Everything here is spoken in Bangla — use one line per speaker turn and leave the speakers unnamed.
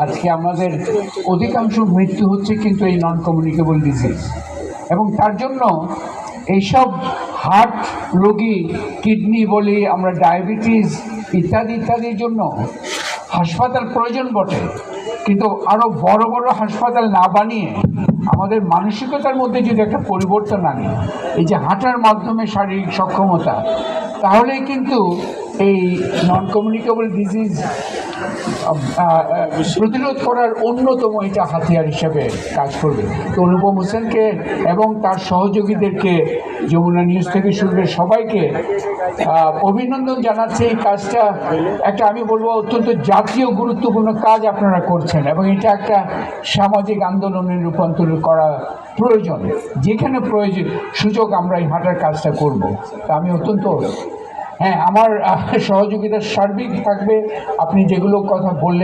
আজকে আমাদের অধিকাংশ মৃত্যু হচ্ছে কিন্তু এই নন কমিউনিকেবল ডিজিজ, এবং তার জন্য এইসব হার্ট রোগী, কিডনি বলি আমরা, ডায়াবেটিস ইত্যাদি ইত্যাদির জন্য হাসপাতাল প্রয়োজন বটে, কিন্তু আরও বড় বড় হাসপাতাল না বানিয়ে আমাদের মানসিকতার মধ্যে যদি একটা পরিবর্তন আনি, এই যে হাঁটার মাধ্যমে শারীরিক সক্ষমতা, তাহলেই কিন্তু এই নন কমিউনিকেবল ডিজিজ প্রতিরোধ করার অন্যতম এটা হাতিয়ার হিসেবে কাজ করবে। তো অনুপম হোসেনকে এবং তার সহযোগীদেরকে, যমুনা নিউজ থেকে শুরু করে সবাইকে অভিনন্দন জানাচ্ছি। এই কাজটা একটা, আমি বলবো, অত্যন্ত জাতীয় গুরুত্বপূর্ণ কাজ আপনারা করছেন, এবং এটা একটা সামাজিক আন্দোলনে রূপান্তর করা প্রয়োজন। যেখানে প্রয়োজন সুযোগ আমরা এই হাঁটার কাজটা করব। তা আমি অত্যন্ত, হ্যাঁ, আমার সহযোগিতা সার্বিক থাকবে। আপনি যেগুলো কথা বললেন